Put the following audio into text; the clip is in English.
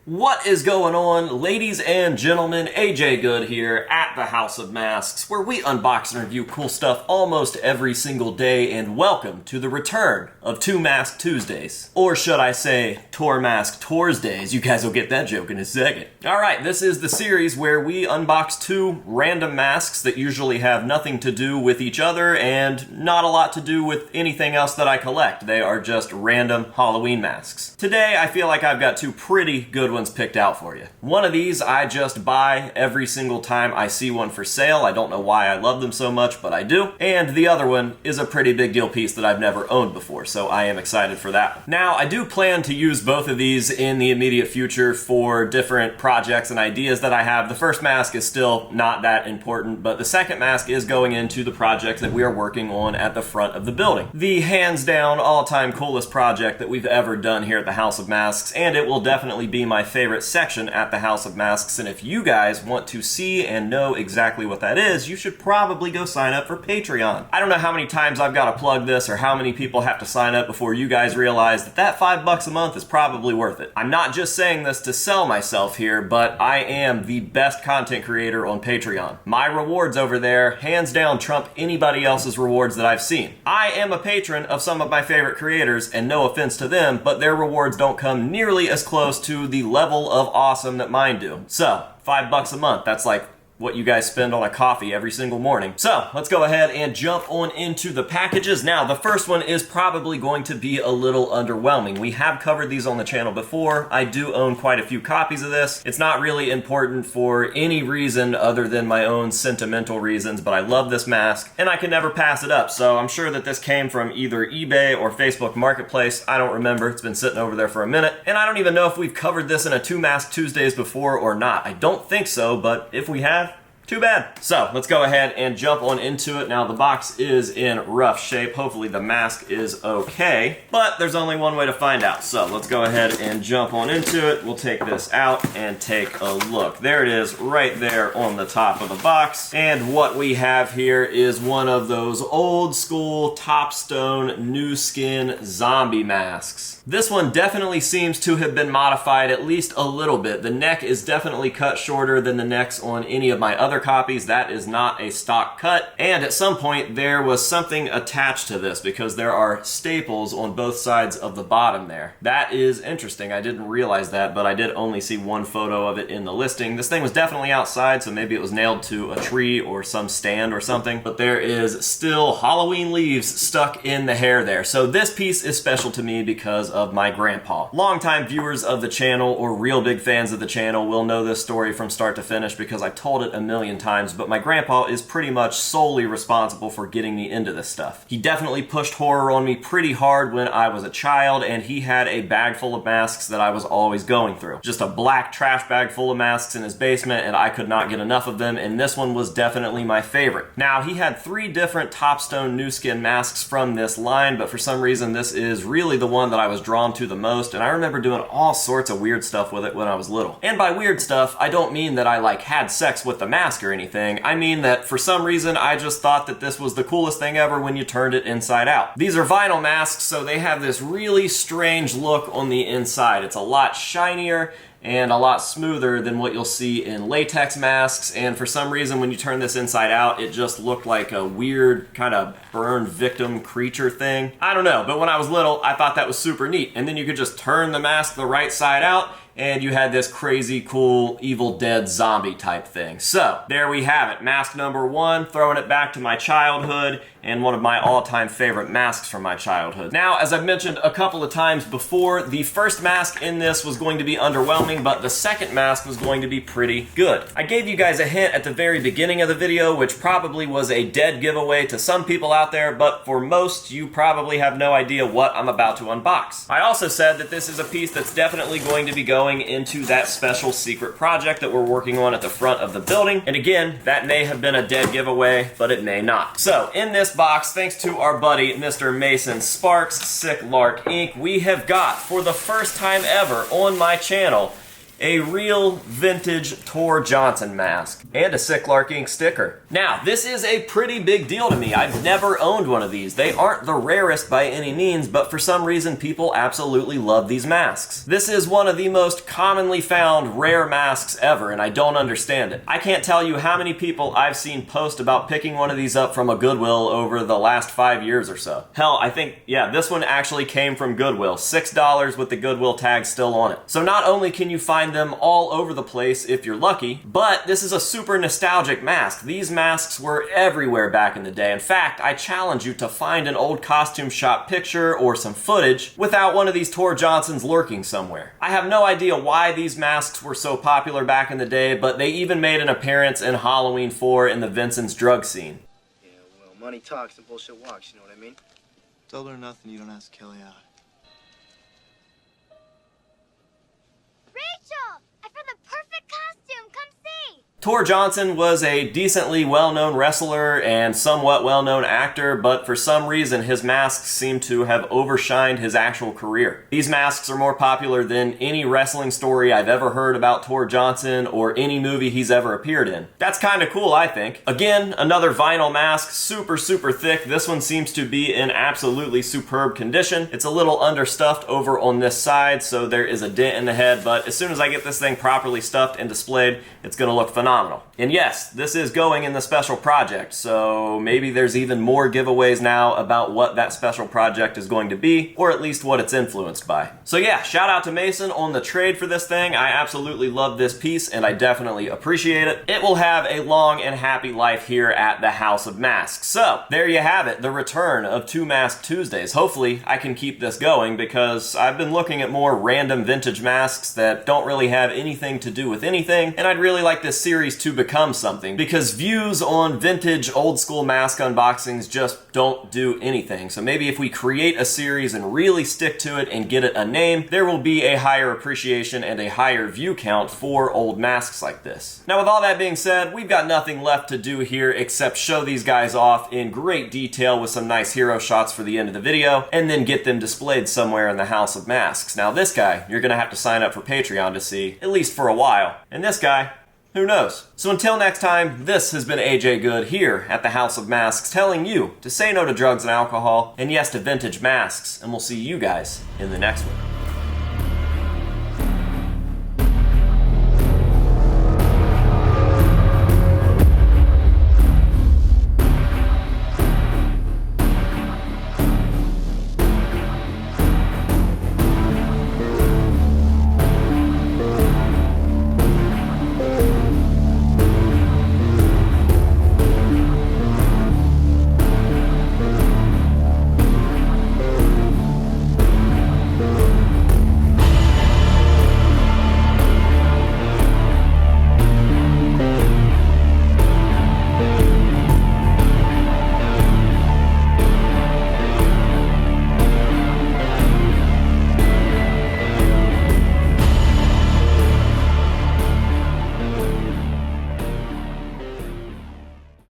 What is going on, ladies and gentlemen? AJ Good here at the House of Masks, where we unbox and review cool stuff almost every single day, and welcome to the return of Two Mask Tuesdays. Or should I say, Tour Mask Torsdays? You guys will get that joke in a second. Alright, this is the series where we unbox two random masks that usually have nothing to do with each other and not a lot to do with anything else that I collect. They are just random Halloween masks. Today, I feel like I've got two pretty good ones picked out for you. One of these I just buy every single time I see one for sale. I don't know why I love them so much, but I do. And the other one is a pretty big deal piece that I've never owned before, so I am excited for that. Now, I do plan to use both of these in the immediate future for different projects and ideas that I have. The first mask is still not that important, but the second mask is going into the project that we are working on at the front of the building. The hands down all-time coolest project that we've ever done here at the House of Masks, and it will definitely be my favorite section at the House of Masks. And if you guys want to see and know exactly what that is, you should probably go sign up for Patreon. I don't know how many times I've got to plug this or how many people have to sign up before you guys realize that that $5 a month is probably worth it. I'm not just saying this to sell myself here, but I am the best content creator on Patreon. My rewards over there hands down trump anybody else's rewards that I've seen. I am a patron of some of my favorite creators, and no offense to them, but their rewards don't come nearly as close to the level of awesome that mine do. So, $5 a month, that's like what you guys spend on a coffee every single morning. So, let's go ahead and jump on into the packages. Now, the first one is probably going to be a little underwhelming. We have covered these on the channel before. I do own quite a few copies of this. It's not really important for any reason other than my own sentimental reasons, but I love this mask, and I can never pass it up. So, I'm sure that this came from either eBay or Facebook Marketplace. I don't remember. It's been sitting over there for a minute, and I don't even know if we've covered this in a Two Mask Tuesdays before or not. I don't think so, but if we have, too bad. So, let's go ahead and jump on into it. Now, the box is in rough shape. Hopefully the mask is okay, but there's only one way to find out. So, let's go ahead and jump on into it. We'll take this out and take a look. There it is right there on the top of the box. And what we have here is one of those old school Topstone new skin zombie masks. This one definitely seems to have been modified at least a little bit. The neck is definitely cut shorter than the necks on any of my other copies. That is not a stock cut. And at some point there was something attached to this because there are staples on both sides of the bottom there. That is interesting. I didn't realize that, but I did only see one photo of it in the listing. This thing was definitely outside, so maybe it was nailed to a tree or some stand or something, but there is still Halloween leaves stuck in the hair there. So this piece is special to me because of my grandpa. Longtime viewers of the channel or real big fans of the channel will know this story from start to finish because I've told it a million times, but my grandpa is pretty much solely responsible for getting me into this stuff. He definitely pushed horror on me pretty hard when I was a child, and he had a bag full of masks that I was always going through. Just a black trash bag full of masks in his basement, and I could not get enough of them, and this one was definitely my favorite. Now, he had 3 different Topstone new skin masks from this line, but for some reason this is really the one that I was drawn to the most, and I remember doing all sorts of weird stuff with it when I was little. And by weird stuff, I don't mean that I like had sex with the mask or anything. I mean that for some reason I just thought that this was the coolest thing ever when you turned it inside out. These are vinyl masks, so they have this really strange look on the inside. It's a lot shinier and a lot smoother than what you'll see in latex masks, and for some reason when you turn this inside out it just looked like a weird kind of burned victim creature thing. I don't know, but when I was little I thought that was super neat, and then you could just turn the mask the right side out and you had this crazy cool Evil Dead zombie type thing. So, there we have it. Mask number 1, throwing it back to my childhood, and one of my all-time favorite masks from my childhood. Now, as I've mentioned a couple of times before, the first mask in this was going to be underwhelming, but the second mask was going to be pretty good. I gave you guys a hint at the very beginning of the video, which probably was a dead giveaway to some people out there, but for most, you probably have no idea what I'm about to unbox. I also said that this is a piece that's definitely going to be going into that special secret project that we're working on at the front of the building. And again, that may have been a dead giveaway, but it may not. So, in this box, thanks to our buddy, Mr. Mason Sparks, Sick Lark Inc., we have got, for the first time ever on my channel, a real vintage Tor Johnson mask, and a Sick Lark Ink sticker. Now, this is a pretty big deal to me. I've never owned one of these. They aren't the rarest by any means, but for some reason people absolutely love these masks. This is one of the most commonly found rare masks ever, and I don't understand it. I can't tell you how many people I've seen post about picking one of these up from a Goodwill over the last 5 years or so. Hell, I think, yeah, this one actually came from Goodwill. $6 with the Goodwill tag still on it. So not only can you find them all over the place if you're lucky, but this is a super nostalgic mask. These masks were everywhere back in the day. In fact, I challenge you to find an old costume shop picture or some footage without one of these Tor Johnsons lurking somewhere. I have no idea why these masks were so popular back in the day, but they even made an appearance in Halloween 4 in the Vincent's drug scene. Yeah, well, money talks and bullshit walks, you know what I mean? Double or nothing, you don't ask Kelly out. Rachel! I found the perfect costume! Come see! Tor Johnson was a decently well-known wrestler and somewhat well-known actor, but for some reason his masks seem to have overshined his actual career. These masks are more popular than any wrestling story I've ever heard about Tor Johnson or any movie he's ever appeared in. That's kind of cool, I think. Again, another vinyl mask, super thick. This one seems to be in absolutely superb condition. It's a little understuffed over on this side, so there is a dent in the head, but as soon as I get this thing properly stuffed and displayed, it's gonna look phenomenal. And yes, this is going in the special project, so maybe there's even more giveaways now about what that special project is going to be, or at least what it's influenced by. So yeah, shout out to Mason on the trade for this thing. I absolutely love this piece, and I definitely appreciate it. It will have a long and happy life here at the House of Masks. So, there you have it, the return of 2 Mask Tuesdays. Hopefully, I can keep this going, because I've been looking at more random vintage masks that don't really have anything to do with anything, and I'd really like this series to become something, because views on vintage old school mask unboxings just don't do anything. So maybe if we create a series and really stick to it and get it a name, there will be a higher appreciation and a higher view count for old masks like this. Now, with all that being said, we've got nothing left to do here except show these guys off in great detail with some nice hero shots for the end of the video, and then get them displayed somewhere in the House of Masks. Now this guy, you're gonna have to sign up for Patreon to see, at least for a while. And this guy, who knows? So until next time, this has been AJ Good here at the House of Masks, telling you to say no to drugs and alcohol, and yes to vintage masks, and we'll see you guys in the next one.